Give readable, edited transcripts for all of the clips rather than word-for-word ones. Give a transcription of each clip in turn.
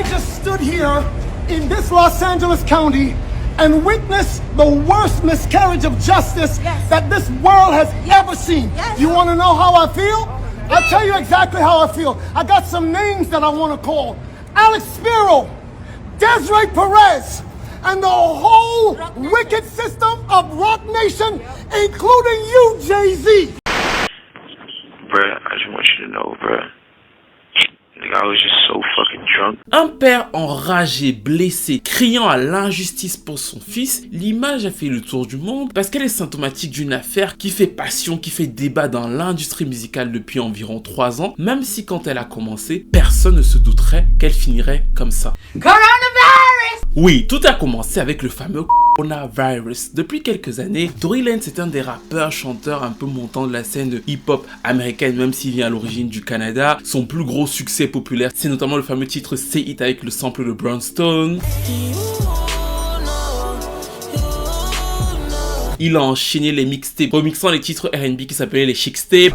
I just stood here in this Los Angeles County and witnessed the worst miscarriage of justice that this world has ever seen. You want to know how I feel? I'll tell you exactly how I feel. I got some names that I want to call. Alex Spiro, Desiree Perez, and the whole wicked system of Rock Nation, including you, Jay-Z. Bruh, I just want you to know, bruh. I was just so fucking drunk. Un père enragé, blessé, criant à l'injustice pour son fils, l'image a fait le tour du monde parce qu'elle est symptomatique d'une affaire qui fait passion, qui fait débat dans l'industrie musicale depuis environ 3 ans, même si quand elle a commencé, personne ne se douterait qu'elle finirait comme ça. Coronavirus! Oui, tout a commencé avec le fameux Coronavirus. Depuis quelques années, Tory Lanez est un des rappeurs, chanteurs un peu montants de la scène hip-hop américaine, même s'il vient à l'origine du Canada. Son plus gros succès populaire, c'est notamment le fameux titre Say It avec le sample de Brownstone. Il a enchaîné les mixtapes, remixant les titres R&B qui s'appelaient les Chicstapes.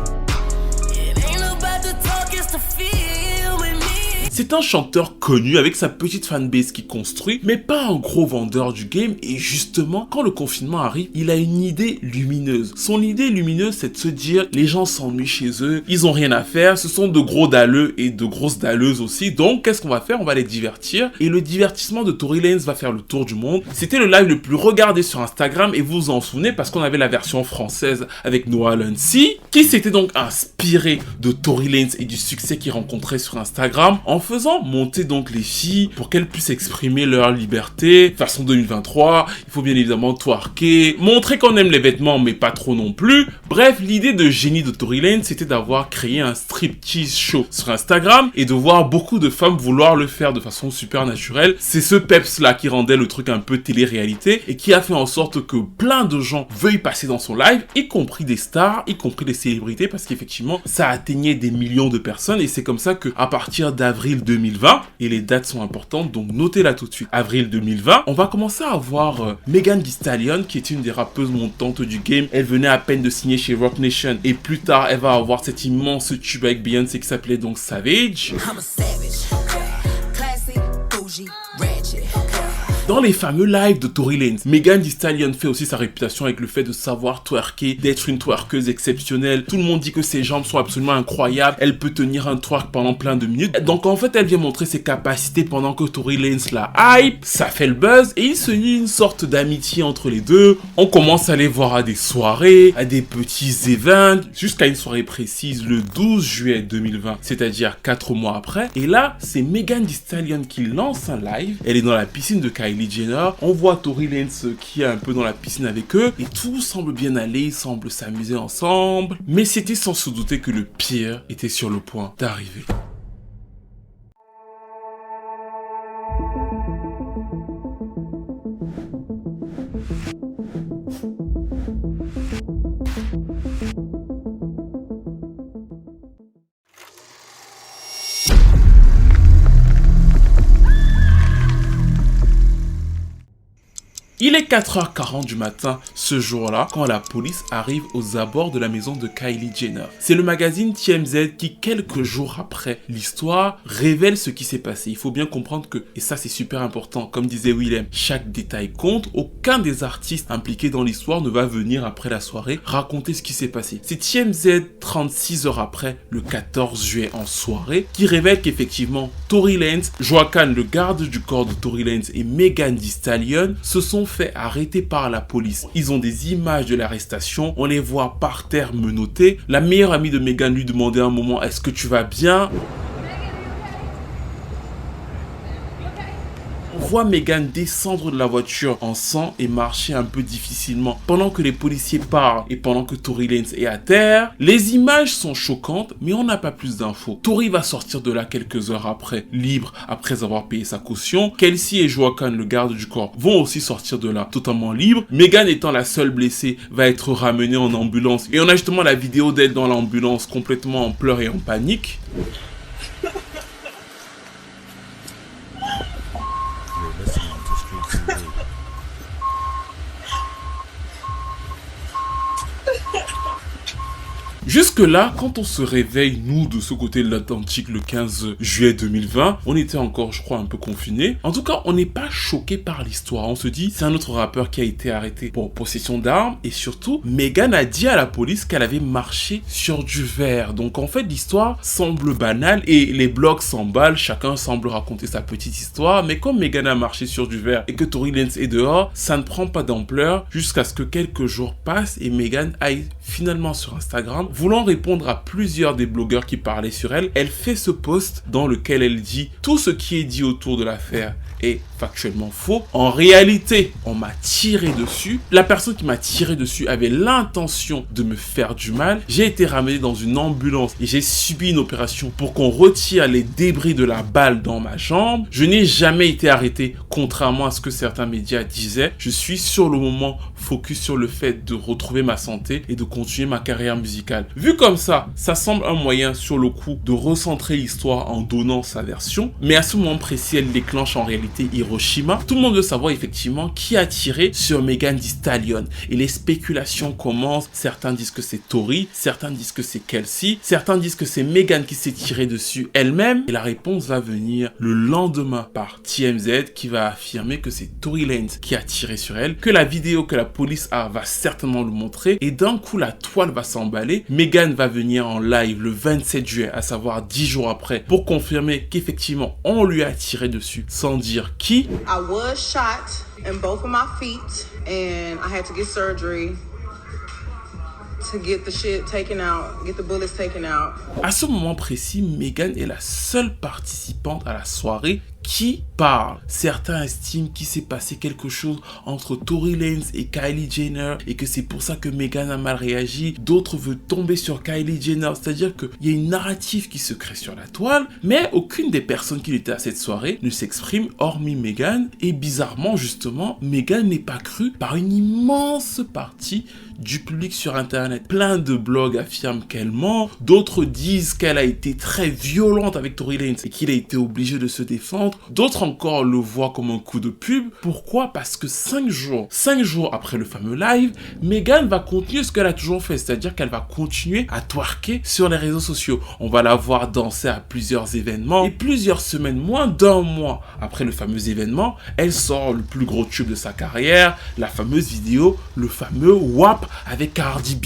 C'est un chanteur connu avec sa petite fanbase qui construit, mais pas un gros vendeur du game. Et justement, quand le confinement arrive, il a une idée lumineuse. Son idée lumineuse, c'est de se dire, les gens s'ennuient chez eux, ils ont rien à faire, ce sont de gros dalleux et de grosses dalleuses aussi. Donc, qu'est-ce qu'on va faire? On va les divertir. Et le divertissement de Tory Lanez va faire le tour du monde. C'était le live le plus regardé sur Instagram et vous vous en souvenez parce qu'on avait la version française avec Noah Luncy, qui s'était donc inspiré de Tory Lanez et du succès qu'il rencontrait sur Instagram en faisant monter donc les filles pour qu'elles puissent exprimer leur liberté. Façon 2023, il faut bien évidemment twerker, montrer qu'on aime les vêtements mais pas trop non plus. Bref, l'idée de génie de Tory Lanez, c'était d'avoir créé un striptease show sur Instagram et de voir beaucoup de femmes vouloir le faire de façon super naturelle. C'est ce peps là qui rendait le truc un peu télé-réalité et qui a fait en sorte que plein de gens veuillent passer dans son live, y compris des stars, y compris des célébrités, parce qu'effectivement ça atteignait des millions de personnes. Et c'est comme ça que à partir d'avril 2020, et les dates sont importantes donc notez-la tout de suite, avril 2020, on va commencer à voir Megan Thee Stallion, qui est une des rappeuses montantes du game. Elle venait à peine de signer chez Rock Nation et plus tard elle va avoir cet immense tube avec Beyoncé qui s'appelait donc Savage. Dans les fameux lives de Tory Lanez, Megan Thee Stallion fait aussi sa réputation avec le fait de savoir twerker, d'être une twerkeuse exceptionnelle. Tout le monde dit que ses jambes sont absolument incroyables. Elle peut tenir un twerk pendant plein de minutes. Donc en fait, elle vient montrer ses capacités pendant que Tory Lanez la hype. Ça fait le buzz et il se lie une sorte d'amitié entre les deux. On commence à les voir à des soirées, à des petits events, jusqu'à une soirée précise le 12 juillet 2020, c'est-à-dire 4 mois après. Et là, c'est Megan Thee Stallion qui lance un live. Elle est dans la piscine de Kylie Jenner, on voit Tory Lanez qui est un peu dans la piscine avec eux et tout semble bien aller, ils semblent s'amuser ensemble, mais c'était sans se douter que le pire était sur le point d'arriver. Il est 4h40 du matin ce jour-là quand la police arrive aux abords de la maison de Kylie Jenner. C'est le magazine TMZ qui, quelques jours après l'histoire, révèle ce qui s'est passé. Il faut bien comprendre que, et ça c'est super important, comme disait Willem, chaque détail compte. Aucun des artistes impliqués dans l'histoire ne va venir après la soirée raconter ce qui s'est passé. C'est TMZ 36 heures après, le 14 juillet en soirée, qui révèle qu'effectivement Tory Lanez, Joaquin, le garde du corps de Tory Lanez et Megan Thee Stallion se sont fait arrêter par la police. Ils ont des images de l'arrestation, on les voit par terre menottés. La meilleure amie de Megan lui demandait un moment, est-ce que tu vas bien? On voit Megan descendre de la voiture en sang et marcher un peu difficilement pendant que les policiers parlent et pendant que Tory Lanez est à terre. Les images sont choquantes, mais on n'a pas plus d'infos. Tory va sortir de là quelques heures après, libre après avoir payé sa caution. Kelsey et Joaquin, le garde du corps, vont aussi sortir de là totalement libres. Megan, étant la seule blessée, va être ramenée en ambulance. Et on a justement la vidéo d'elle dans l'ambulance complètement en pleurs et en panique. Jusque-là, quand on se réveille, nous, de ce côté de l'Atlantique, le 15 juillet 2020, on était encore, je crois, un peu confinés. En tout cas, on n'est pas choqué par l'histoire. On se dit, c'est un autre rappeur qui a été arrêté pour possession d'armes. Et surtout, Megan a dit à la police qu'elle avait marché sur du verre. Donc en fait, l'histoire semble banale et les blogs s'emballent. Chacun semble raconter sa petite histoire. Mais comme Megan a marché sur du verre et que Tory Lanez est dehors, ça ne prend pas d'ampleur jusqu'à ce que quelques jours passent et Megan aille finalement sur Instagram. Voulant répondre à plusieurs des blogueurs qui parlaient sur elle, elle fait ce post dans lequel elle dit « Tout ce qui est dit autour de l'affaire est factuellement faux. En réalité, on m'a tiré dessus. La personne qui m'a tiré dessus avait l'intention de me faire du mal. J'ai été ramené dans une ambulance et j'ai subi une opération pour qu'on retire les débris de la balle dans ma jambe. Je n'ai jamais été arrêté, contrairement à ce que certains médias disaient. Je suis sur le moment focus sur le fait de retrouver ma santé et de continuer ma carrière musicale. » Vu comme ça semble un moyen sur le coup de recentrer l'histoire en donnant sa version. Mais à ce moment précis, elle déclenche en réalité Hiroshima. Tout le monde veut savoir effectivement qui a tiré sur Megan Thee Stallion. Et les spéculations commencent. Certains disent que c'est Tory, certains disent que c'est Kelsey, certains disent que c'est Megan qui s'est tirée dessus elle-même. Et la réponse va venir le lendemain par TMZ qui va affirmer que c'est Tory Lanez qui a tiré sur elle, que la vidéo que la police a va certainement le montrer. Et d'un coup, la toile va s'emballer. Megan va venir en live le 27 juillet, à savoir 10 jours après, pour confirmer qu'effectivement on lui a tiré dessus sans dire qui. I was shot in both of my feet and I had to get surgery to get the shit taken out, get the bullets taken out. À ce moment précis, Megan est la seule participante à la soirée qui parle. Certains estiment qu'il s'est passé quelque chose entre Tory Lanez et Kylie Jenner et que c'est pour ça que Megan a mal réagi. D'autres veulent tomber sur Kylie Jenner, c'est-à-dire qu'il y a une narrative qui se crée sur la toile, mais aucune des personnes qui étaient à cette soirée ne s'exprime hormis Megan. Et bizarrement, justement, Megan n'est pas crue par une immense partie du public sur internet. Plein de blogs affirment qu'elle ment, d'autres disent qu'elle a été très violente avec Tory Lanez et qu'il a été obligé de se défendre. D'autres encore le voient comme un coup de pub. Pourquoi? Parce que 5 jours après le fameux live, Megan va continuer ce qu'elle a toujours fait, c'est-à-dire qu'elle va continuer à twerker sur les réseaux sociaux. On va la voir danser à plusieurs événements et plusieurs semaines, moins d'un mois après le fameux événement, elle sort le plus gros tube de sa carrière, la fameuse vidéo, le fameux WAP avec Cardi B.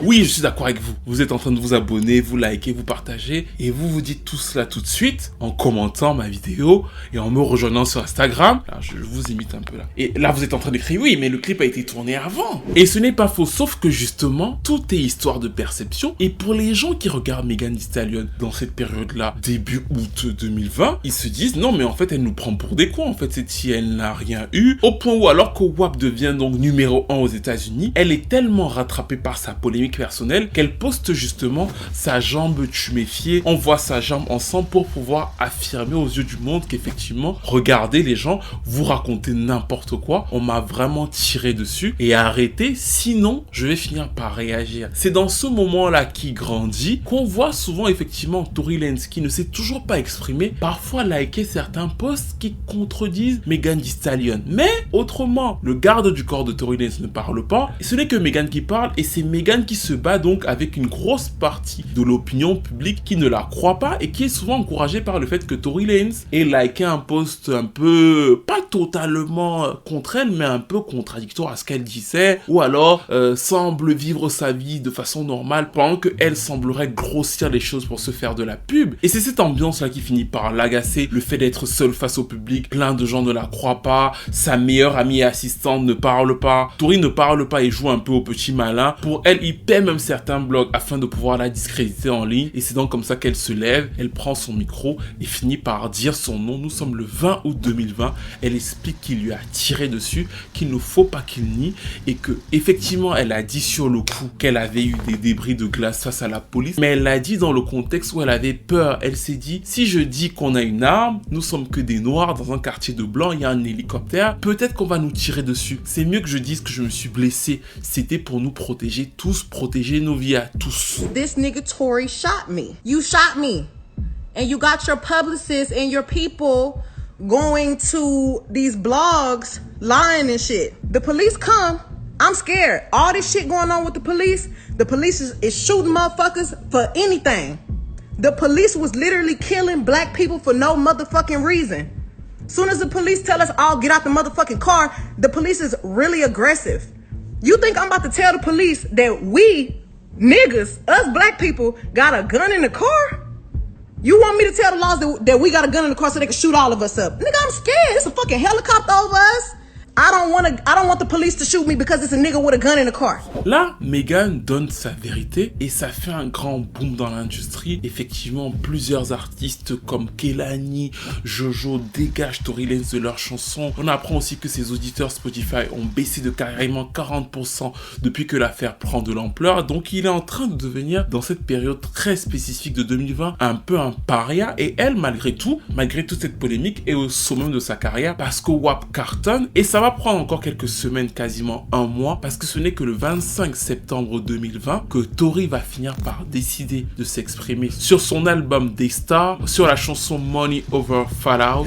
Oui, je suis d'accord avec vous. Vous êtes en train de vous abonner, vous likez, vous partagez et vous vous dites tout cela tout de suite en commentant ma vidéo et en me rejoignant sur Instagram. Là, je vous imite un peu là. Et là, vous êtes en train d'écrire oui, mais le clip a été tourné avant. Et ce n'est pas faux, sauf que justement, tout est histoire de perception. Et pour les gens qui regardent Megan Thee Stallion dans cette période-là, début août 2020, ils se disent non, mais en fait, elle nous prend pour des cons. En fait, cette fille, elle n'a rien eu. Au point où, alors que WAP devient donc numéro 1 aux États-Unis, elle est tellement rattrapée par sa polémique personnelle qu'elle poste justement sa jambe tuméfiée. On voit sa jambe ensemble pour pouvoir affirmer aux yeux du monde qu'effectivement, regardez les gens, vous racontez n'importe quoi, on m'a vraiment tiré dessus et arrêtez, sinon je vais finir par réagir. C'est dans ce moment-là qu'il grandit qu'on voit souvent effectivement Tory Lanez qui ne s'est toujours pas exprimé, parfois liker certains posts qui contredisent Megan Thee Stallion. Mais autrement, le garde du corps de Tory Lanez ne parle pas, et ce n'est que Megan qui parle, et c'est Megan qui se bat donc avec une grosse partie de l'opinion publique qui ne la croit pas et qui est souvent encouragée par le fait que Tory Lanez ait liké un post un peu, pas totalement contre elle, mais un peu contradictoire à ce qu'elle disait, ou alors semble vivre sa vie de façon normale pendant qu'elle semblerait grossir les choses pour se faire de la pub. Et c'est cette ambiance-là qui finit par l'agacer, le fait d'être seule face au public, plein de gens ne la croient pas, sa meilleure amie et assistante ne parle pas, Tory ne parle pas et joue un peu au petit malin. Pour elle, il paie même certains blogs afin de pouvoir la discréditer en ligne, et c'est donc comme ça qu'elle se lève, elle prend son micro et finit par dire son nom. Nous sommes le 20 août 2020, elle explique qu'il lui a tiré dessus, qu'il ne faut pas qu'il nie, et que effectivement elle a dit sur le coup qu'elle avait eu des débris de glace face à la police, mais elle l'a dit dans le contexte où elle avait peur. Elle s'est dit, si je dis qu'on a une arme, nous sommes que des noirs dans un quartier de blancs, il y a un hélicoptère, peut-être qu'on va nous tirer dessus. C'est mieux que je dise que je me suis blessé. C'était pour nous protéger tous, protéger nos vies à tous. This nigga Tory shot me. You shot me. And you got your publicists and your people going to these blogs, lying and shit. The police come. I'm scared. All this shit going on with the police is shooting motherfuckers for anything. The police was literally killing black people for no motherfucking reason. Soon as the police tell us all get out the motherfucking car, the police is really aggressive. You think I'm about to tell the police that we, niggas, us black people, got a gun in the car? You want me to tell the laws that we got a gun in the car so they can shoot all of us up? Nigga, I'm scared. It's a fucking helicopter over us. I don't want the police to shoot me because it's a nigga with a gun in the car. Là, Megan donne sa vérité et ça fait un grand boom dans l'industrie. Effectivement, plusieurs artistes comme Kehlani, Jojo dégagent Tory Lanez de leurs chansons. On apprend aussi que ses auditeurs Spotify ont baissé de carrément 40% depuis que l'affaire prend de l'ampleur. Donc il est en train de devenir, dans cette période très spécifique de 2020, un peu un paria. Et elle, malgré toute cette polémique, est au sommet de sa carrière parce que WAP cartonne et ça va prendre encore quelques semaines, quasiment un mois, parce que ce n'est que le 25 septembre 2020 que Tory va finir par décider de s'exprimer sur son album Daystar, sur la chanson Money Over Fallout,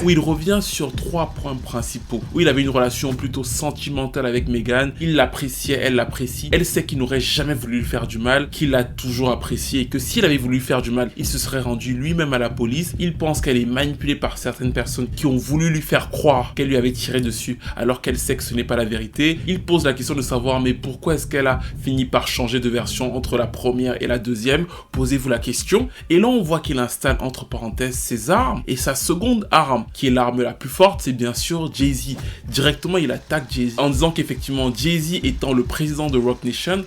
où il revient sur 3 points principaux, où il avait une relation plutôt sentimentale avec Megan, il l'appréciait, elle l'apprécie, elle sait qu'il n'aurait jamais voulu lui faire du mal, qu'il l'a toujours apprécié et que s'il avait voulu lui faire du mal, il se serait rendu lui-même à la police. Il pense qu'elle est manipulée par certaines personnes qui ont voulu lui faire croire qu'elle lui avait tiré dessus alors qu'elle sait que ce n'est pas la vérité. Il pose la question de savoir mais pourquoi est-ce qu'elle a fini par changer de version entre la première et la deuxième? Posez-vous la question. Et là on voit qu'il installe entre parenthèses ses armes et sa seconde arme qui est l'arme la plus forte, c'est bien sûr Jay-Z. Directement il attaque Jay-Z en disant qu'effectivement Jay-Z étant le président de Roc Nation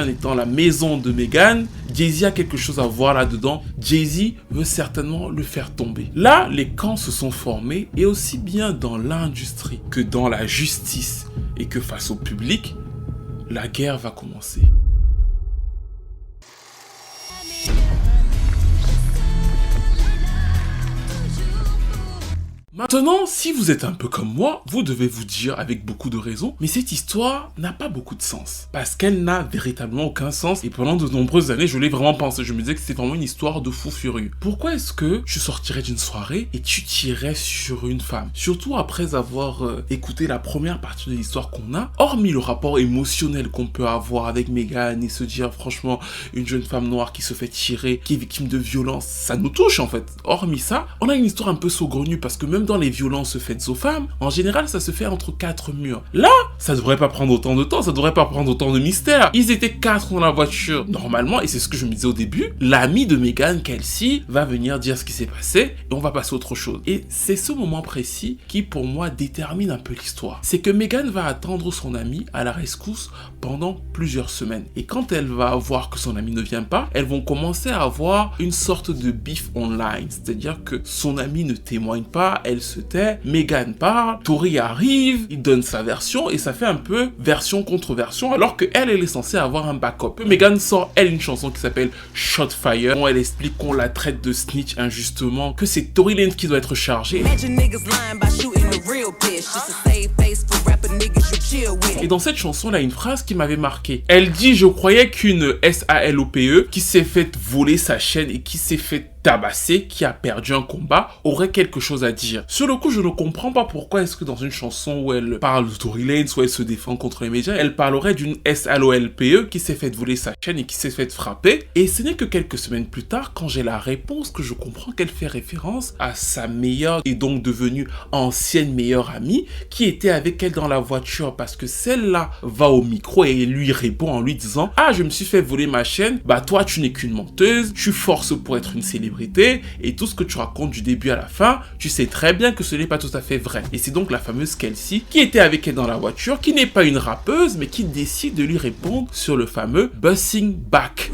étant la maison de Megan, Jay-Z a quelque chose à voir là-dedans. Jay-Z veut certainement le faire tomber. Là, les camps se sont formés et aussi bien dans l'industrie que dans la justice et que face au public, la guerre va commencer. Maintenant, si vous êtes un peu comme moi, vous devez vous dire avec beaucoup de raison, mais cette histoire n'a pas beaucoup de sens. Parce qu'elle n'a véritablement aucun sens et pendant de nombreuses années, je l'ai vraiment pensé. Je me disais que c'était vraiment une histoire de fou furieux. Pourquoi est-ce que tu sortirais d'une soirée et tu tirerais sur une femme? Surtout après avoir écouté la première partie de l'histoire qu'on a, hormis le rapport émotionnel qu'on peut avoir avec Megan et se dire franchement, une jeune femme noire qui se fait tirer, qui est victime de violence, ça nous touche en fait. Hormis ça, on a une histoire un peu saugrenue parce que même dans les violences faites aux femmes, en général, ça se fait entre 4 murs. Là, ça devrait pas prendre autant de temps, ça devrait pas prendre autant de mystère. Ils étaient 4 dans la voiture. Normalement, et c'est ce que je me disais au début, l'ami de Megan, Kelsey, va venir dire ce qui s'est passé et on va passer à autre chose. Et c'est ce moment précis qui, pour moi, détermine un peu l'histoire. C'est que Megan va attendre son ami à la rescousse pendant plusieurs semaines. Et quand elle va voir que son ami ne vient pas, elles vont commencer à avoir une sorte de beef online. C'est-à-dire que son ami ne témoigne pas, elle se tait, Megan parle, Tory arrive, il donne sa version et ça fait un peu version contre version alors que elle est censée avoir un backup. Megan sort elle une chanson qui s'appelle Shot Fire où elle explique qu'on la traite de snitch injustement, que c'est Tory Lanez qui doit être chargé. Et dans cette chanson, il y a une phrase qui m'avait marqué. Elle dit: je croyais qu'une SALOPE qui s'est fait voler sa chaîne et qui s'est fait tabasser, qui a perdu un combat, aurait quelque chose à dire. Sur le coup, je ne comprends pas pourquoi est-ce que dans une chanson où elle parle de Tory Lanez, où elle se défend contre les médias, elle parlerait d'une SALOLPE qui s'est fait voler sa chaîne et qui s'est fait frapper. Et ce n'est que quelques semaines plus tard, quand j'ai la réponse, que je comprends qu'elle fait référence à sa meilleure et donc devenue ancienne meilleure amie qui était avec elle dans la voiture, parce que celle-là va au micro et lui répond en lui disant: ah, je me suis fait voler ma chaîne, bah toi tu n'es qu'une menteuse, tu forces pour être une célébrité et tout ce que tu racontes du début à la fin, tu sais très bien que ce n'est pas tout à fait vrai. Et c'est donc la fameuse Kelsey qui était avec elle dans la voiture, qui n'est pas une rappeuse mais qui décide de lui répondre sur le fameux Bussing Back.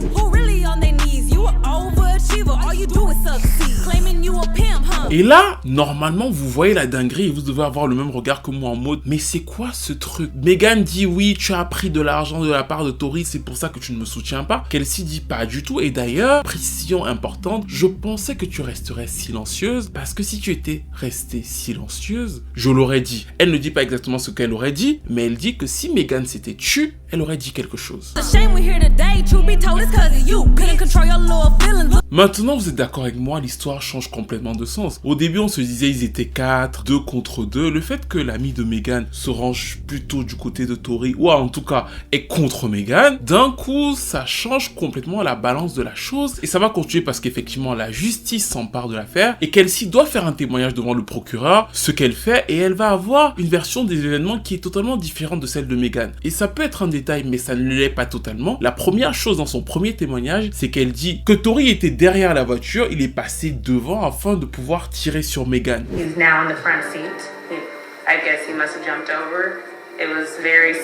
Et là, normalement, vous voyez la dinguerie et vous devez avoir le même regard que moi en mode « Mais c'est quoi ce truc ?» Megan dit « Oui, tu as pris de l'argent de la part de Tori, c'est pour ça que tu ne me soutiens pas. » Kelsey dit « Pas du tout. » Et d'ailleurs, précision importante, je pensais que tu resterais silencieuse parce que si tu étais restée silencieuse, je l'aurais dit. Elle ne dit pas exactement ce qu'elle aurait dit, mais elle dit que si Megan s'était tue, elle aurait dit quelque chose. Maintenant, vous êtes d'accord avec moi, l'histoire change complètement de sens. Au début, on se disait ils étaient 4, 2 contre 2. Le fait que l'ami de Megan se range plutôt du côté de Tori, ou en tout cas est contre Megan, d'un coup, ça change complètement la balance de la chose. Et ça va continuer parce qu'effectivement, la justice s'empare de l'affaire et Kelsey doit faire un témoignage devant le procureur, ce qu'elle fait, et elle va avoir une version des événements qui est totalement différente de celle de Megan. Et ça peut être un détail, mais ça ne l'est pas totalement. La première chose dans son premier témoignage, c'est qu'elle dit que Tori était derrière la voiture, il est passé devant afin de pouvoir tirer sur Megan. He's now in the front seat. I guess he must have jumped over. It was very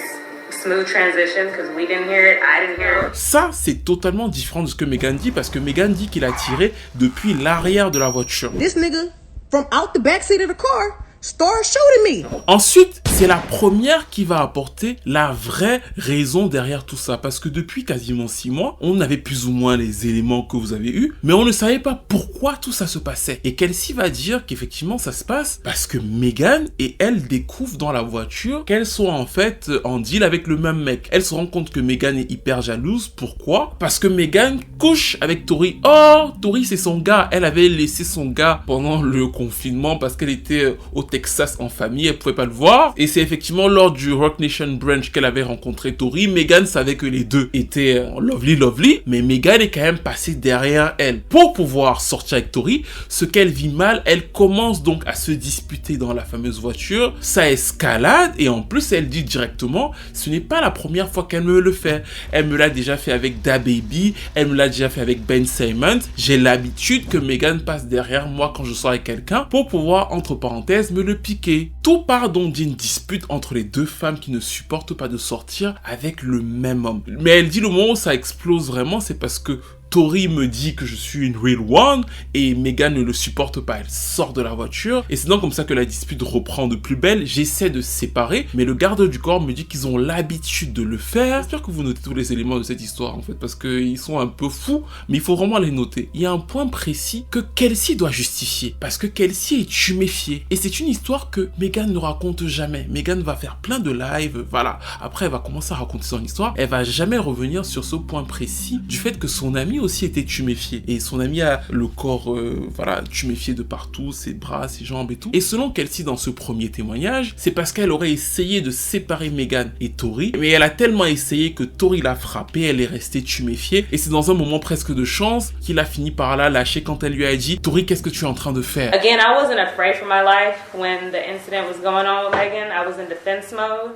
smooth transition because we didn't hear it, I didn't hear it. Ça, c'est totalement différent de ce que Megan dit parce que Megan dit qu'il a tiré depuis l'arrière de la voiture. This nigga from out the backseat of the car started shooting me. Ensuite, c'est la première qui va apporter la vraie raison derrière tout ça. Parce que depuis quasiment 6 mois, on avait plus ou moins les éléments que vous avez eus, mais on ne savait pas pourquoi tout ça se passait. Et Kelsey va dire qu'effectivement ça se passe parce que Megan et elle découvrent dans la voiture qu'elles sont en fait en deal avec le même mec. Elle se rend compte que Megan est hyper jalouse. Pourquoi? Parce que Megan couche avec Tori. Oh, Tori c'est son gars. Elle avait laissé son gars pendant le confinement parce qu'elle était au Texas en famille, elle pouvait pas le voir. Et c'est effectivement lors du Rock Nation Brunch qu'elle avait rencontré Tori. Megan savait que les deux étaient lovely, mais Megan est quand même passée derrière elle. Pour pouvoir sortir avec Tori, ce qu'elle vit mal, elle commence donc à se disputer dans la fameuse voiture. Ça escalade et en plus elle dit directement, ce n'est pas la première fois qu'elle me le fait. Elle me l'a déjà fait avec DaBaby, elle me l'a déjà fait avec Ben Simmons. J'ai l'habitude que Megan passe derrière moi quand je sors avec quelqu'un pour pouvoir, entre parenthèses, me le piquer. Tout part donc d'une dispute entre les deux femmes qui ne supportent pas de sortir avec le même homme. Mais elle dit le moment où ça explose vraiment, c'est parce que Tori me dit que je suis une real one et Megan ne le supporte pas. Elle sort de la voiture et c'est donc comme ça que la dispute reprend de plus belle. J'essaie de séparer, mais le garde du corps me dit qu'ils ont l'habitude de le faire. J'espère que vous notez tous les éléments de cette histoire en fait parce qu'ils sont un peu fous, mais il faut vraiment les noter. Il y a un point précis que Kelsey doit justifier parce que Kelsey est tuméfiée et c'est une histoire que Megan ne raconte jamais. Megan va faire plein de lives, voilà. Après, elle va commencer à raconter son histoire. Elle va jamais revenir sur ce point précis du fait que son ami aussi était tuméfié et son ami a le corps voilà tuméfié de partout, ses bras, ses jambes et tout. Et selon Kelsey dans ce premier témoignage, c'est parce qu'elle aurait essayé de séparer Megan et Tori, mais elle a tellement essayé que Tori l'a frappée, elle est restée tuméfiée et c'est dans un moment presque de chance qu'il a fini par la lâcher quand elle lui a dit Tori, qu'est-ce que tu es en train de faire? Again, I wasn't afraid for my life when the incident was going on with Megan. I was in defense mode.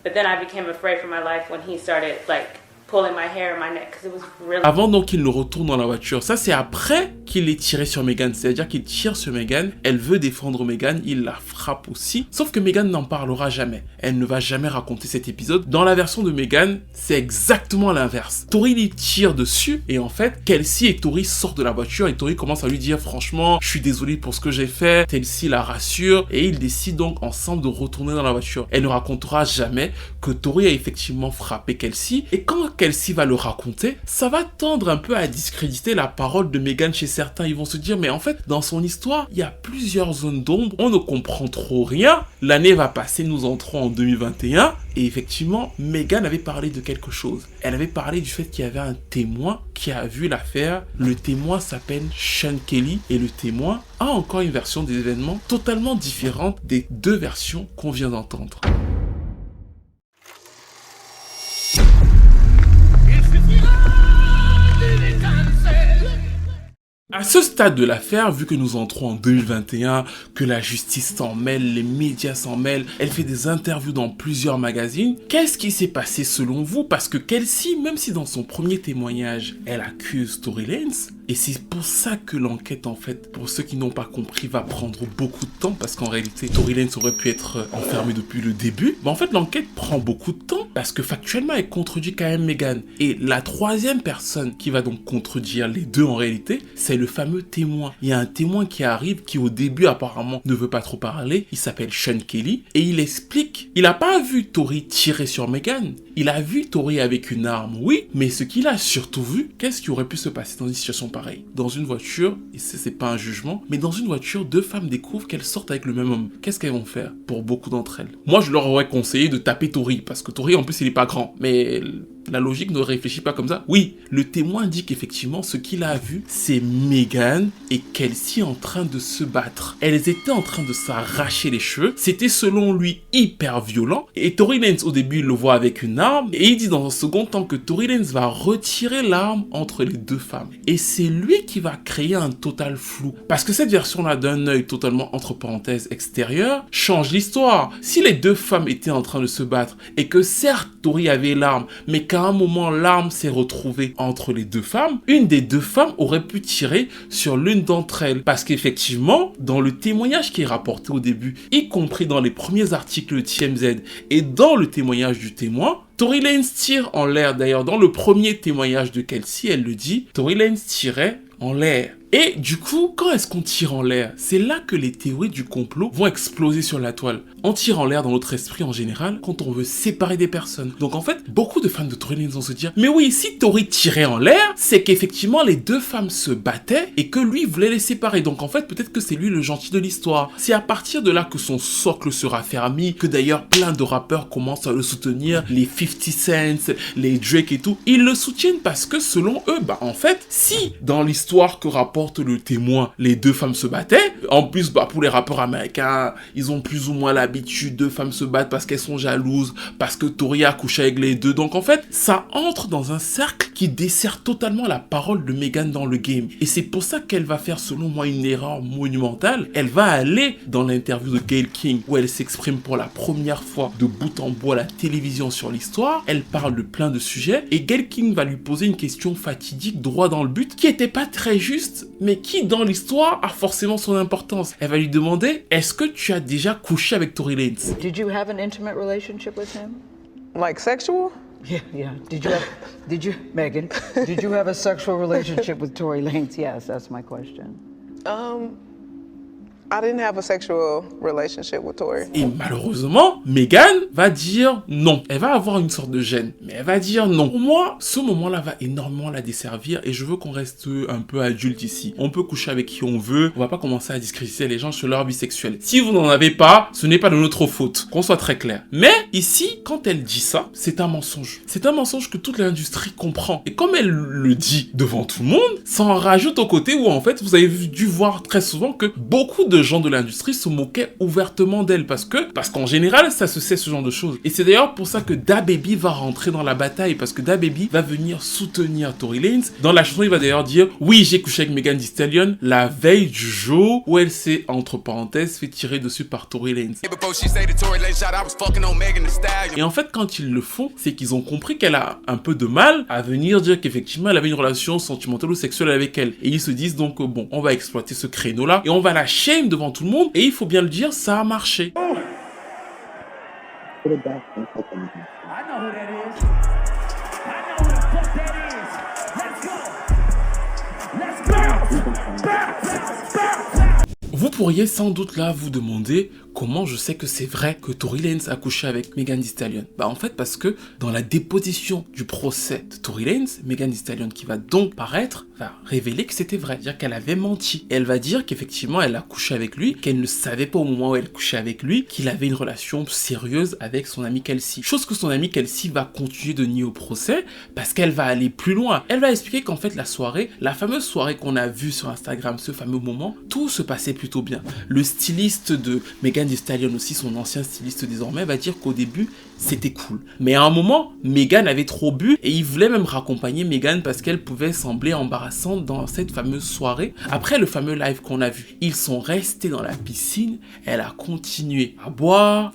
But then I became afraid for my life when he started like pulling my hair and my neck because it was really... Avant donc qu'il ne retourne dans la voiture. Ça c'est après qu'il est tiré sur Megan. C'est-à-dire qu'il tire sur Megan. Elle veut défendre Megan. Il la frappe aussi. Sauf que Megan n'en parlera jamais. Elle ne va jamais raconter cet épisode. Dans la version de Megan, c'est exactement l'inverse. Tori lui tire dessus et en fait, Kelsey et Tori sortent de la voiture et Tori commence à lui dire franchement, je suis désolé pour ce que j'ai fait. Kelsey la rassure et ils décident donc ensemble de retourner dans la voiture. Elle ne racontera jamais que Tori a effectivement frappé Kelsey et quand Kelsey va le raconter, ça va tendre un peu à discréditer la parole de Megan chez certains. Ils vont se dire, mais en fait, dans son histoire, il y a plusieurs zones d'ombre, on ne comprend trop rien. L'année va passer, nous entrons en 2021, et effectivement, Megan avait parlé de quelque chose. Elle avait parlé du fait qu'il y avait un témoin qui a vu l'affaire. Le témoin s'appelle Sean Kelly, et le témoin a encore une version des événements totalement différente des deux versions qu'on vient d'entendre. À ce stade de l'affaire, vu que nous entrons en 2021, que la justice s'en mêle, les médias s'en mêlent, elle fait des interviews dans plusieurs magazines, qu'est-ce qui s'est passé selon vous? Parce que Kelsey, même si dans son premier témoignage, elle accuse Tory Lanez, et c'est pour ça que l'enquête, en fait, pour ceux qui n'ont pas compris, va prendre beaucoup de temps, parce qu'en réalité, Tory Lanez aurait pu être enfermé depuis le début. Mais en fait, l'enquête prend beaucoup de temps, parce que factuellement, elle contredit quand même Meghan. Et la troisième personne qui va donc contredire les deux en réalité, c'est le fameux témoin. Il y a un témoin qui arrive, qui au début apparemment ne veut pas trop parler, il s'appelle Sean Kelly, et il explique, il n'a pas vu Tory tirer sur Meghan, il a vu Tory avec une arme, oui, mais ce qu'il a surtout vu, qu'est-ce qui aurait pu se passer dans une situation pareille? Dans une voiture, et c'est pas un jugement, mais dans une voiture, deux femmes découvrent qu'elles sortent avec le même homme. Qu'est-ce qu'elles vont faire pour beaucoup d'entre elles? Moi, je leur aurais conseillé de taper Tory, parce que Tory, en plus, il est pas grand, mais la logique ne réfléchit pas comme ça. Oui, le témoin dit qu'effectivement, ce qu'il a vu, c'est Meghan et Kelsey en train de se battre. Elles étaient en train de s'arracher les cheveux. C'était selon lui hyper violent. Et Tory Lanez, au début, il le voit avec une arme. Et il dit dans un second temps que Tory Lanez va retirer l'arme entre les deux femmes. Et c'est lui qui va créer un total flou. Parce que cette version-là, d'un œil totalement entre parenthèses extérieur, change l'histoire. Si les deux femmes étaient en train de se battre et que certes, Tory avait l'arme, mais qu'à un moment, l'arme s'est retrouvée entre les deux femmes, une des deux femmes aurait pu tirer sur l'une d'entre elles. Parce qu'effectivement, dans le témoignage qui est rapporté au début, y compris dans les premiers articles de TMZ et dans le témoignage du témoin, Tory Lanez tire en l'air. D'ailleurs, dans le premier témoignage de Kelsey, elle le dit, Tory Lanez tirait en l'air. Et du coup, quand est-ce qu'on tire en l'air? C'est là que les théories du complot vont exploser sur la toile. On tire en l'air dans notre esprit en général quand on veut séparer des personnes. Donc en fait, beaucoup de fans de Tory Lanez vont se dire, mais oui, si Tory tirait en l'air, c'est qu'effectivement les deux femmes se battaient et que lui voulait les séparer. Donc en fait, peut-être que c'est lui le gentil de l'histoire. C'est à partir de là que son socle sera fermé, que d'ailleurs plein de rappeurs commencent à le soutenir, les 50 Cent, les Drake et tout. Ils le soutiennent parce que selon eux, en fait, si dans l'histoire que rapporte le témoin, les deux femmes se battaient. En plus, pour les rappeurs américains, ils ont plus ou moins l'habitude, deux femmes se battent parce qu'elles sont jalouses, parce que Tory a couché avec les deux. Donc en fait, ça entre dans un cercle qui dessert totalement la parole de Meghan dans le game. Et c'est pour ça qu'elle va faire, selon moi, une erreur monumentale. Elle va aller dans l'interview de Gayle King, où elle s'exprime pour la première fois de bout en bout à la télévision sur l'histoire. Elle parle de plein de sujets, et Gayle King va lui poser une question fatidique, droit dans le but, qui était pas très juste, mais qui, dans l'histoire, a forcément son importance. Elle va lui demander, est-ce que tu as déjà couché avec Tory Lanez? Did you have an intimate relationship with him? Like sexual? Yeah. Megan, did you have a sexual relationship with Tory Lanez? Yes, that's my question. I didn't have a sexual relationship with Tory. Et malheureusement, Meghan va dire non. Elle va avoir une sorte de gêne, mais elle va dire non. Pour moi, ce moment-là va énormément la desservir et je veux qu'on reste un peu adulte ici. On peut coucher avec qui on veut, on va pas commencer à discréditer les gens sur leur vie sexuelle. Si vous n'en avez pas, ce n'est pas de notre faute, qu'on soit très clair. Mais ici, quand elle dit ça, c'est un mensonge. C'est un mensonge que toute l'industrie comprend. Et comme elle le dit devant tout le monde, ça en rajoute au côté où en fait, vous avez dû voir très souvent que beaucoup de gens de l'industrie se moquaient ouvertement d'elle parce qu'en général ça se sait ce genre de choses et c'est d'ailleurs pour ça que DaBaby va rentrer dans la bataille parce que DaBaby va venir soutenir Tory Lanez. Dans la chanson il va d'ailleurs dire oui j'ai couché avec Megan Thee Stallion la veille du jour où elle s'est entre parenthèses fait tirer dessus par Tory Lanez. Et en fait quand ils le font c'est qu'ils ont compris qu'elle a un peu de mal à venir dire qu'effectivement elle avait une relation sentimentale ou sexuelle avec elle et ils se disent donc bon on va exploiter ce créneau là et on va la shame devant tout le monde et il faut bien le dire, ça a marché. Vous pourriez sans doute là vous demander comment je sais que c'est vrai que Tory Lanez a couché avec Megan Thee Stallion. En fait parce que dans la déposition du procès de Tory Lanez, Megan Thee Stallion qui va donc paraître va révéler que c'était vrai, c'est-à-dire qu'elle avait menti. Et elle va dire qu'effectivement elle a couché avec lui, qu'elle ne savait pas au moment où elle couchait avec lui qu'il avait une relation sérieuse avec son amie Kelsey. Chose que son amie Kelsey va continuer de nier au procès parce qu'elle va aller plus loin. Elle va expliquer qu'en fait la fameuse soirée qu'on a vue sur Instagram, ce fameux moment, tout se passait plutôt bien. Le styliste de Megan Thee Stallion aussi, son ancien styliste désormais, va dire qu'au début c'était cool. Mais à un moment, Megan avait trop bu et il voulait même raccompagner Megan parce qu'elle pouvait sembler embarrassante dans cette fameuse soirée. Après le fameux live qu'on a vu, ils sont restés dans la piscine, elle a continué à boire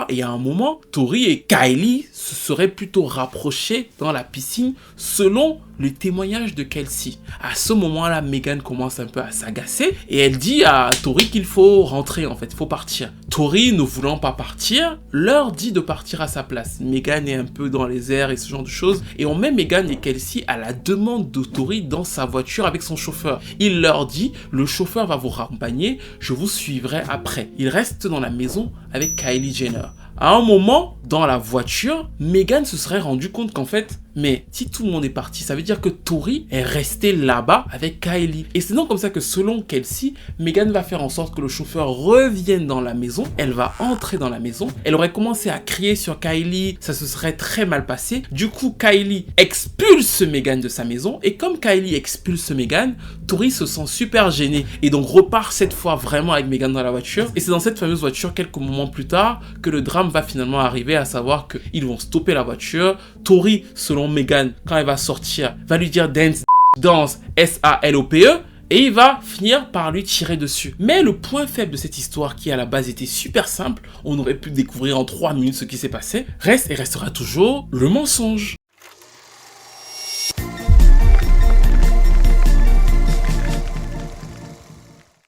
et à un moment, Tory et Kylie se seraient plutôt rapprochés dans la piscine selon le témoignage de Kelsey. À ce moment-là, Megan commence un peu à s'agacer et elle dit à Tori qu'il faut rentrer en fait, il faut partir. Tori, ne voulant pas partir, leur dit de partir à sa place. Megan est un peu dans les airs et ce genre de choses et on met Megan et Kelsey à la demande de Tori dans sa voiture avec son chauffeur. Il leur dit, le chauffeur va vous raccompagner, je vous suivrai après. Il reste dans la maison avec Kylie Jenner. À un moment, dans la voiture, Megan se serait rendu compte qu'en fait, mais si tout le monde est parti, ça veut dire que Tori est restée là-bas avec Kylie. Et c'est donc comme ça que selon Kelsey, Megan va faire en sorte que le chauffeur revienne dans la maison. Elle va entrer dans la maison. Elle aurait commencé à crier sur Kylie. Ça se serait très mal passé. Du coup, Kylie expulse Megan de sa maison. Et comme Kylie expulse Megan, Tori se sent super gênée. Et donc repart cette fois vraiment avec Megan dans la voiture. Et c'est dans cette fameuse voiture, quelques moments plus tard, que le drame va finalement arriver, à savoir qu'ils vont stopper la voiture. Tori, selon Megan, quand elle va sortir, va lui dire dance, danse, S-A-L-O-P-E, et il va finir par lui tirer dessus. Mais le point faible de cette histoire, qui à la base était super simple, on aurait pu découvrir en 3 minutes ce qui s'est passé, reste et restera toujours le mensonge.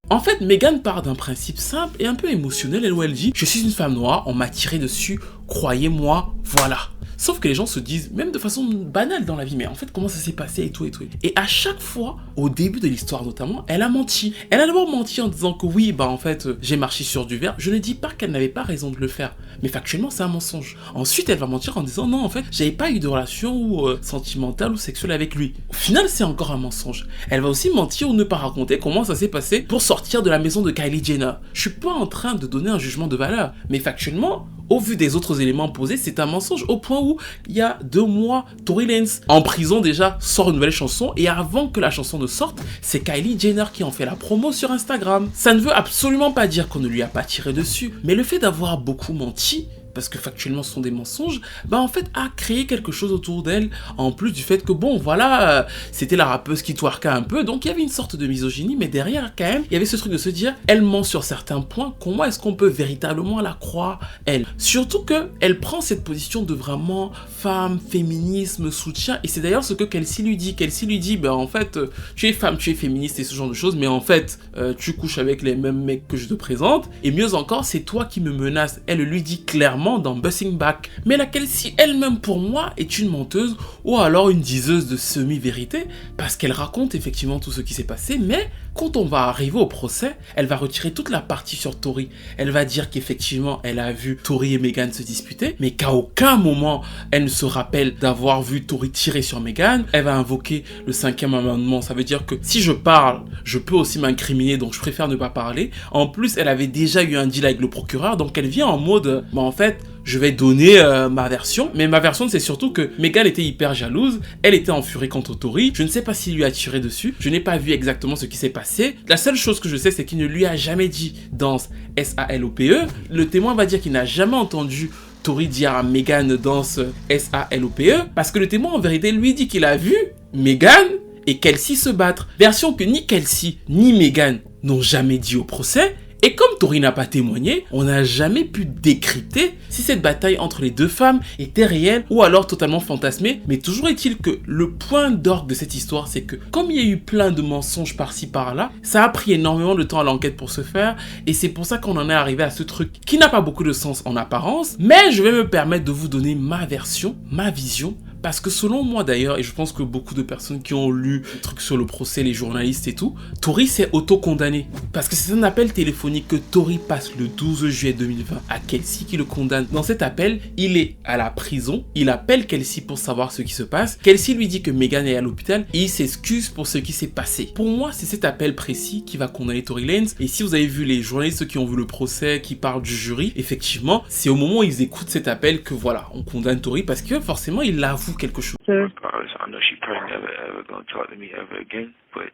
En fait, Megan part d'un principe simple et un peu émotionnel, où elle dit « Je suis une femme noire, on m'a tiré dessus, croyez-moi, voilà ». Sauf que les gens se disent, même de façon banale dans la vie, mais en fait, comment ça s'est passé et tout et tout. Et à chaque fois, au début de l'histoire notamment, elle a menti. Elle a d'abord menti en disant que oui, bah en fait, j'ai marché sur du verre. Je ne dis pas qu'elle n'avait pas raison de le faire, mais factuellement, c'est un mensonge. Ensuite, elle va mentir en disant non, en fait, j'avais pas eu de relation sentimentale ou sexuelle avec lui. Au final, c'est encore un mensonge. Elle va aussi mentir ou ne pas raconter comment ça s'est passé pour sortir de la maison de Kylie Jenner. Je suis pas en train de donner un jugement de valeur, mais factuellement, au vu des autres éléments posés, c'est un mensonge au point où, il y a 2 mois, Tory Lanez, en prison déjà, sort une nouvelle chanson et avant que la chanson ne sorte, c'est Kylie Jenner qui en fait la promo sur Instagram. Ça ne veut absolument pas dire qu'on ne lui a pas tiré dessus, mais le fait d'avoir beaucoup menti, parce que factuellement ce sont des mensonges, bah en fait a créé quelque chose autour d'elle, en plus du fait que bon voilà, c'était la rappeuse qui twerka un peu, donc il y avait une sorte de misogynie, mais derrière quand même, il y avait ce truc de se dire, elle ment sur certains points, comment est-ce qu'on peut véritablement la croire, elle? Surtout que elle prend cette position de vraiment femme, féminisme, soutien, et c'est d'ailleurs ce que Kelsey lui dit. Kelsey lui dit, bah en fait, tu es femme, tu es féministe et ce genre de choses, mais en fait, tu couches avec les mêmes mecs que je te présente, et mieux encore, c'est toi qui me menaces. Elle lui dit clairement dans Busting Back. Mais la Kelsey elle-même pour moi est une menteuse ou alors une diseuse de semi-vérité parce qu'elle raconte effectivement tout ce qui s'est passé, mais quand on va arriver au procès, elle va retirer toute la partie sur Tori. Elle va dire qu'effectivement elle a vu Tori et Megan se disputer, mais qu'à aucun moment elle ne se rappelle d'avoir vu Tori tirer sur Megan. Elle va invoquer le 5e amendement, ça veut dire que si je parle, je peux aussi m'incriminer, donc je préfère ne pas parler. En plus, elle avait déjà eu un deal avec le procureur, donc elle vient en mode, bah en fait, je vais donner ma version, mais ma version c'est surtout que Megan était hyper jalouse, elle était en furie contre Tori, je ne sais pas s'il lui a tiré dessus, je n'ai pas vu exactement ce qui s'est passé, la seule chose que je sais c'est qu'il ne lui a jamais dit danse S-A-L-O-P-E, le témoin va dire qu'il n'a jamais entendu Tori dire à Megan danse S-A-L-O-P-E, parce que le témoin en vérité lui dit qu'il a vu Megan et Kelsey se battre, version que ni Kelsey ni Megan n'ont jamais dit au procès. Et comme Tori n'a pas témoigné, on n'a jamais pu décrypter si cette bataille entre les deux femmes était réelle ou alors totalement fantasmée. Mais toujours est-il que le point d'orgue de cette histoire, c'est que comme il y a eu plein de mensonges par-ci par-là, ça a pris énormément de temps à l'enquête pour se faire. Et c'est pour ça qu'on en est arrivé à ce truc qui n'a pas beaucoup de sens en apparence. Mais je vais me permettre de vous donner ma version, ma vision. Parce que selon moi d'ailleurs, et je pense que beaucoup de personnes qui ont lu le truc sur le procès, les journalistes et tout, Tori s'est auto-condamné. Parce que c'est un appel téléphonique que Tori passe le 12 juillet 2020 à Kelsey qui le condamne. Dans cet appel, il est à la prison, il appelle Kelsey pour savoir ce qui se passe. Kelsey lui dit que Megan est à l'hôpital et il s'excuse pour ce qui s'est passé. Pour moi, c'est cet appel précis qui va condamner Tory Lanez. Et si vous avez vu les journalistes qui ont vu le procès, qui parlent du jury, effectivement, c'est au moment où ils écoutent cet appel que voilà, on condamne Tori parce que forcément, il l'avoue quelque chose. I know she probably never ever gonna talk to me ever again, but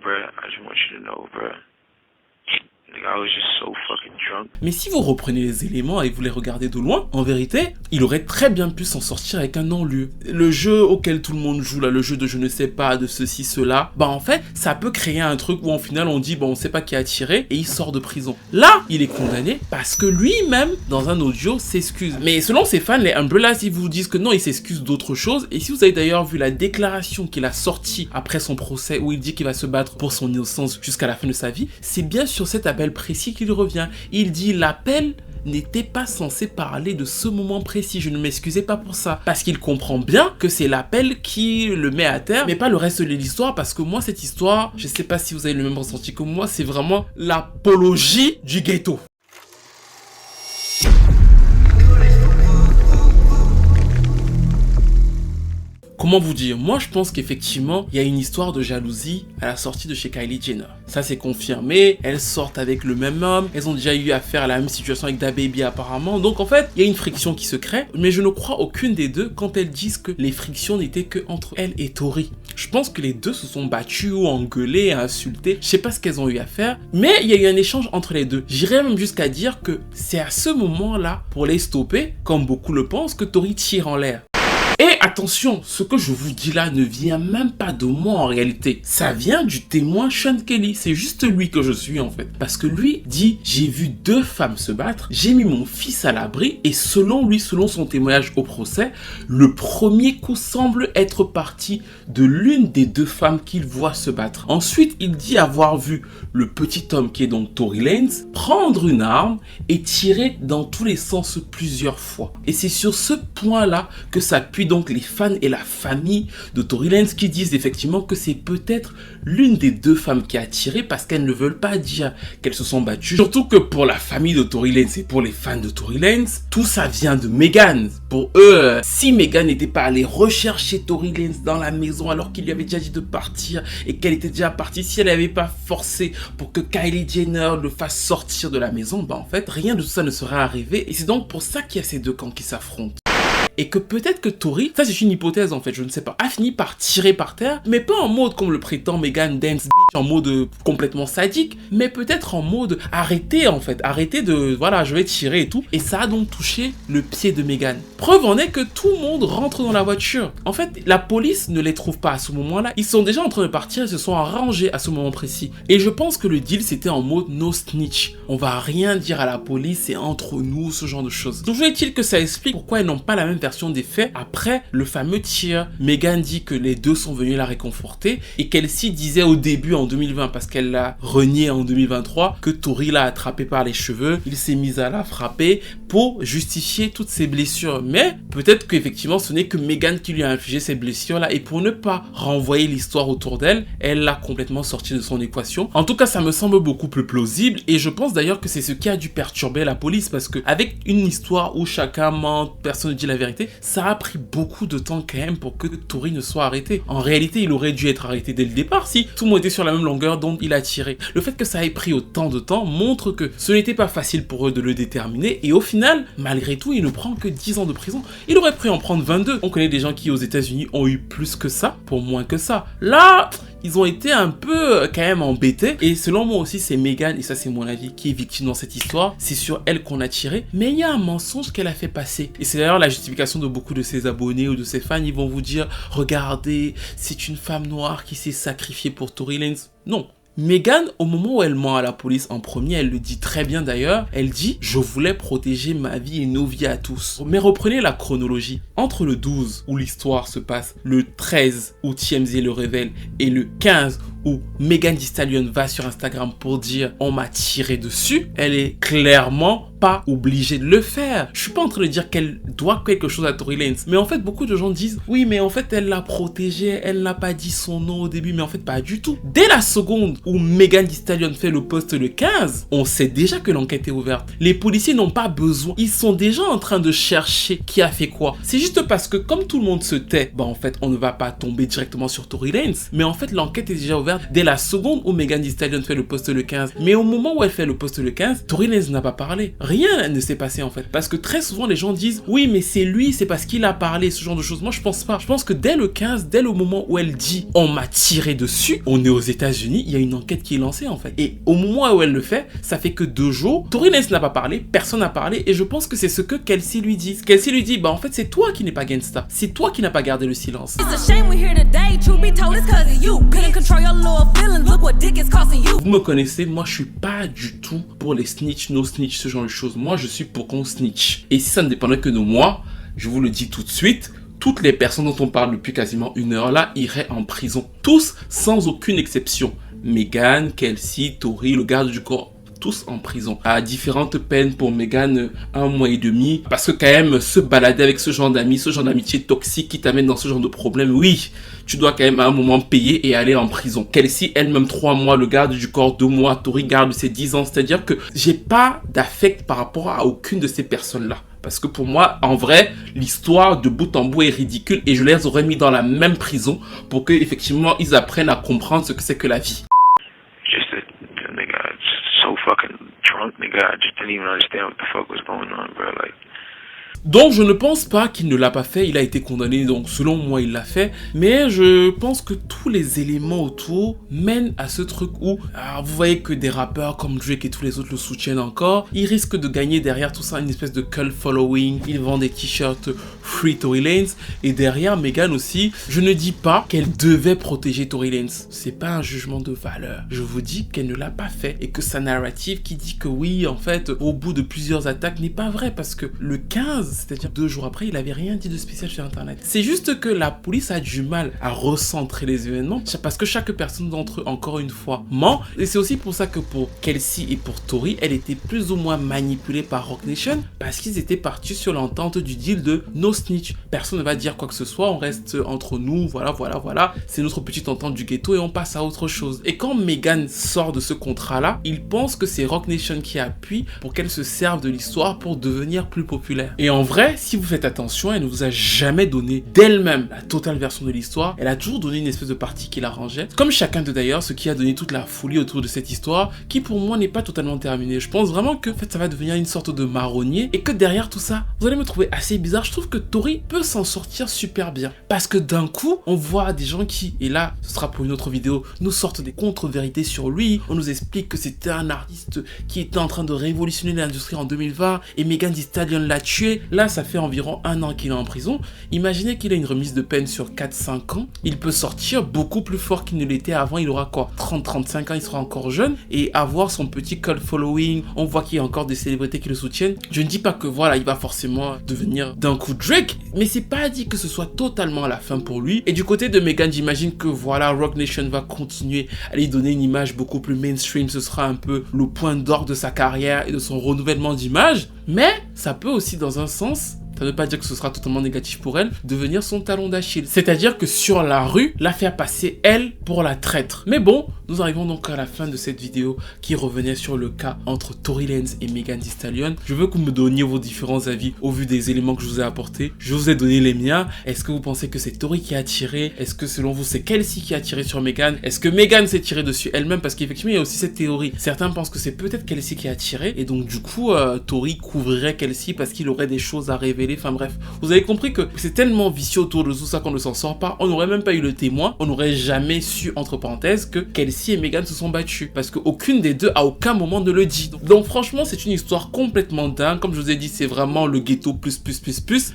bruh, I just want you to know, bruh, Nigga, I was just so fucking drunk. Mais si vous reprenez les éléments et vous les regardez de loin, en vérité, il aurait très bien pu s'en sortir avec un non-lieu. Le jeu auquel tout le monde joue, là, le jeu de je ne sais pas, de ceci, cela, bah en fait, ça peut créer un truc où en final on dit, bon, on sait pas qui a tiré, et il sort de prison. Là, il est condamné parce que lui-même, dans un audio, s'excuse. Mais selon ses fans, les Umbrellas, ils vous disent que non, il s'excuse d'autre chose. Et si vous avez d'ailleurs vu la déclaration qu'il a sortie après son procès, où il dit qu'il va se battre pour son innocence jusqu'à la fin de sa vie, c'est bien sur cet appel précis qu'il revient. Il dit, l'appel n'était pas censé parler de ce moment précis, je ne m'excusais pas pour ça, parce qu'il comprend bien que c'est l'appel qui le met à terre, mais pas le reste de l'histoire, parce que moi, cette histoire, je sais pas si vous avez le même ressenti que moi, c'est vraiment l'apologie du ghetto. Comment vous dire? Moi, je pense qu'effectivement, il y a une histoire de jalousie à la sortie de chez Kylie Jenner. Ça, c'est confirmé. Elles sortent avec le même homme. Elles ont déjà eu affaire à la même situation avec DaBaby apparemment. Donc, en fait, il y a une friction qui se crée. Mais je ne crois aucune des deux quand elles disent que les frictions n'étaient que entre elle et Tory. Je pense que les deux se sont battus ou engueulés, insultés. Je sais pas ce qu'elles ont eu à faire. Mais il y a eu un échange entre les deux. J'irais même jusqu'à dire que c'est à ce moment-là, pour les stopper, comme beaucoup le pensent, que Tory tire en l'air. Et attention, ce que je vous dis là ne vient même pas de moi en réalité. Ça vient du témoin Sean Kelly. C'est juste lui que je suis en fait. Parce que lui dit, j'ai vu 2 femmes se battre, j'ai mis mon fils à l'abri et selon lui, selon son témoignage au procès, le premier coup semble être parti de l'une des 2 femmes qu'il voit se battre. Ensuite, il dit avoir vu le petit homme qui est donc Tory Lanez prendre une arme et tirer dans tous les sens plusieurs fois. Et c'est sur ce point-là que s'appuie donc les fans et la famille de Tory Lanez qui disent effectivement que c'est peut-être l'une des 2 femmes qui a tiré parce qu'elles ne veulent pas dire qu'elles se sont battues. Surtout que pour la famille de Tory Lanez et pour les fans de Tory Lanez, tout ça vient de Megan. Pour eux, si Megan n'était pas allée rechercher Tory Lanez dans la maison alors qu'il lui avait déjà dit de partir et qu'elle était déjà partie, si elle n'avait pas forcé pour que Kylie Jenner le fasse sortir de la maison, bah en fait, rien de tout ça ne serait arrivé et c'est donc pour ça qu'il y a ces 2 camps qui s'affrontent. Et que peut-être que Tory, ça c'est une hypothèse en fait, je ne sais pas, a fini par tirer par terre, mais pas en mode comme le prétend Megan Dance bitch, en mode complètement sadique, mais peut-être en mode arrêtez en fait, arrêtez de, voilà, je vais tirer et tout. Et ça a donc touché le pied de Megan. Preuve en est que tout le monde rentre dans la voiture. En fait, la police ne les trouve pas à ce moment-là, ils sont déjà en train de partir, ils se sont arrangés à ce moment précis. Et je pense que le deal c'était en mode no snitch. On va rien dire à la police, c'est entre nous, ce genre de choses. Toujours est-il que ça explique pourquoi ils n'ont pas la même version des faits après le fameux tir. Megan dit que les 2 sont venus la réconforter et qu'elle-ci disait au début en 2020 parce qu'elle l'a renié en 2023 que Tory l'a attrapé par les cheveux, il s'est mis à la frapper pour justifier toutes ces blessures. Mais peut-être qu'effectivement ce n'est que Megan qui lui a infligé ces blessures là et pour ne pas renvoyer l'histoire autour d'elle, elle l'a complètement sorti de son équation. En tout cas ça me semble beaucoup plus plausible et je pense d'ailleurs que c'est ce qui a dû perturber la police parce que avec une histoire où chacun ment, personne ne dit la vérité, ça a pris beaucoup de temps quand même pour que Tory ne soit arrêté. En réalité, il aurait dû être arrêté dès le départ si tout le monde était sur la même longueur dont il a tiré. Le fait que ça ait pris autant de temps montre que ce n'était pas facile pour eux de le déterminer et au final, malgré tout, il ne prend que 10 ans de prison. Il aurait pu en prendre 22. On connaît des gens qui aux États-Unis ont eu plus que ça pour moins que ça. Là, ils ont été un peu quand même embêtés et selon moi aussi c'est Megan, et ça c'est mon avis, qui est victime dans cette histoire. C'est sur elle qu'on a tiré, mais il y a un mensonge qu'elle a fait passer et c'est d'ailleurs la justification de beaucoup de ses abonnés ou de ses fans. Ils vont vous dire regardez, c'est une femme noire qui s'est sacrifiée pour Tory Lanez. Non. Megan, au moment où elle ment à la police en premier, elle le dit très bien d'ailleurs, elle dit « Je voulais protéger ma vie et nos vies à tous ». Mais reprenez la chronologie. Entre le 12 où l'histoire se passe, le 13 où TMZ le révèle et le 15 où Megan Thee Stallion va sur Instagram pour dire « On m'a tiré dessus », elle est clairement pas obligée de le faire. Je suis pas en train de dire qu'elle doit quelque chose à Tory Lanez, mais en fait beaucoup de gens disent « Oui, mais en fait elle l'a protégé, elle n'a pas dit son nom au début », mais en fait pas du tout. Dès la seconde où Megan Thee Stallion fait le post le 15, on sait déjà que l'enquête est ouverte. Les policiers n'ont pas besoin, ils sont déjà en train de chercher qui a fait quoi. C'est juste parce que comme tout le monde se tait, bah en fait on ne va pas tomber directement sur Tory Lanez, mais en fait l'enquête est déjà ouverte dès la seconde où Megan Thee Stallion fait le post le 15. Mais au moment où elle fait le post le 15, Tory Lanez n'a pas parlé. rien ne s'est passé en fait. Parce que très souvent les gens disent oui mais c'est lui, c'est parce qu'il a parlé, ce genre de choses. Moi je pense pas. Je pense que dès le 15, dès le moment où elle dit on m'a tiré dessus, on est aux États-Unis, il y a une enquête qui est lancée en fait. Et au moment où elle le fait, ça fait que 2 jours, Tory Lanez n'a pas parlé, personne n'a parlé et je pense que c'est ce que Kelsey lui dit. Kelsey lui dit bah en fait c'est toi qui n'es pas gangsta, c'est toi qui n'as pas gardé le silence. Vous me connaissez, moi je suis pas du tout pour les snitch, no snitch, ce genre de choses. Moi je suis pour qu'on snitch. Et si ça ne dépendait que de moi, je vous le dis tout de suite, toutes les personnes dont on parle depuis quasiment 1 heure là iraient en prison. Tous sans aucune exception. Meghan, Kelsey, Tory, le garde du corps. Tous en prison, à différentes peines. Pour Meghan 1 mois et demi, parce que quand même se balader avec ce genre d'amis, ce genre d'amitié toxique qui t'amène dans ce genre de problème, oui, tu dois quand même à un moment payer et aller en prison. Kelsey elle-même 3 mois, le garde du corps 2 mois, Tory garde ses 10 ans, c'est-à-dire que j'ai pas d'affect par rapport à aucune de ces personnes-là. Parce que pour moi, en vrai, l'histoire de bout en bout est ridicule et je les aurais mis dans la même prison pour que effectivement ils apprennent à comprendre ce que c'est que la vie. Just the nigga, so fucking drunk, nigga. I just didn't even understand what the fuck was going on, bro. Like. Donc je ne pense pas qu'il ne l'a pas fait, il a été condamné, donc selon moi il l'a fait, mais je pense que tous les éléments autour mènent à ce truc où, vous voyez que des rappeurs comme Drake et tous les autres le soutiennent encore, ils risquent de gagner derrière tout ça une espèce de cult following, ils vendent des t-shirts Free Tory Lanez, et derrière Meghan aussi, je ne dis pas qu'elle devait protéger Tory Lanez, c'est pas un jugement de valeur, je vous dis qu'elle ne l'a pas fait, et que sa narrative qui dit que oui, en fait, au bout de plusieurs attaques n'est pas vrai, parce que le 15, c'est-à-dire 2 jours après, il avait rien dit de spécial sur internet. C'est juste que la police a du mal à recentrer les événements parce que chaque personne d'entre eux, encore une fois, ment. Et c'est aussi pour ça que pour Kelsey et pour Tory, elle était plus ou moins manipulée par Roc Nation parce qu'ils étaient partis sur l'entente du deal de no snitch. Personne ne va dire quoi que ce soit, on reste entre nous, voilà. C'est notre petite entente du ghetto et on passe à autre chose. Et quand Meghan sort de ce contrat-là, ils pensent que c'est Roc Nation qui appuie pour qu'elle se serve de l'histoire pour devenir plus populaire. Et en vrai, si vous faites attention, elle ne vous a jamais donné d'elle-même la totale version de l'histoire. Elle a toujours donné une espèce de partie qui l'arrangeait. Comme chacun d'eux d'ailleurs, ce qui a donné toute la folie autour de cette histoire, qui pour moi n'est pas totalement terminée. Je pense vraiment que en fait, ça va devenir une sorte de marronnier et que derrière tout ça, vous allez me trouver assez bizarre. Je trouve que Tory peut s'en sortir super bien. Parce que d'un coup, on voit des gens qui, et là, ce sera pour une autre vidéo, nous sortent des contre-vérités sur lui. On nous explique que c'était un artiste qui était en train de révolutionner l'industrie en 2020 et Megan Thee Stallion l'a tué. Là, ça fait environ 1 an qu'il est en prison. Imaginez qu'il a une remise de peine sur 4-5 ans. Il peut sortir beaucoup plus fort qu'il ne l'était avant. Il aura quoi, 30-35 ans, il sera encore jeune. Et avoir son petit cult following, on voit qu'il y a encore des célébrités qui le soutiennent. Je ne dis pas que voilà, il va forcément devenir d'un coup Drake, mais c'est pas dit que ce soit totalement la fin pour lui. Et du côté de Meghan, j'imagine que voilà, Roc Nation va continuer à lui donner une image beaucoup plus mainstream. Ce sera un peu le point d'orgue de sa carrière et de son renouvellement d'image. Mais ça peut aussi, dans un sens, ça ne veut pas dire que ce sera totalement négatif pour elle, devenir son talon d'Achille. C'est-à-dire que sur la rue, la faire passer elle pour la traître. Mais bon, nous arrivons donc à la fin de cette vidéo qui revenait sur le cas entre Tory Lanez et Megan Thee Stallion. Je veux que vous me donniez vos différents avis au vu des éléments que je vous ai apportés. Je vous ai donné les miens. Est-ce que vous pensez que c'est Tory qui a tiré? Est-ce que selon vous c'est Kelsey qui a tiré sur Megan? Est-ce que Megan s'est tirée dessus elle-même? Parce qu'effectivement il y a aussi cette théorie. Certains pensent que c'est peut-être Kelsey qui a tiré et donc du coup Tory couvrirait Kelsey parce qu'il aurait des choses à révéler. Enfin bref, vous avez compris que c'est tellement vicieux autour de tout ça qu'on ne s'en sort pas. On n'aurait même pas eu le témoin. On n'aurait jamais su, entre parenthèses, que Kelsey et Megan se sont battus. Parce qu'aucune des deux, à aucun moment, ne le dit. Donc franchement, c'est une histoire complètement dingue. Comme je vous ai dit, c'est vraiment le ghetto plus.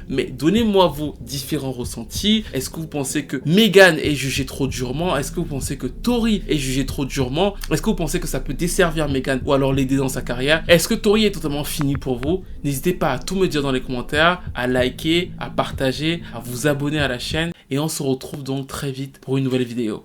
Mais donnez-moi vos différents ressentis. Est-ce que vous pensez que Megan est jugée trop durement? Est-ce que vous pensez que Tory est jugé trop durement? Est-ce que vous pensez que ça peut desservir Megan ou alors l'aider dans sa carrière? Est-ce que Tory est totalement fini pour vous? N'hésitez pas à tout me dire dans les commentaires, à liker, à partager, à vous abonner à la chaîne et on se retrouve donc très vite pour une nouvelle vidéo.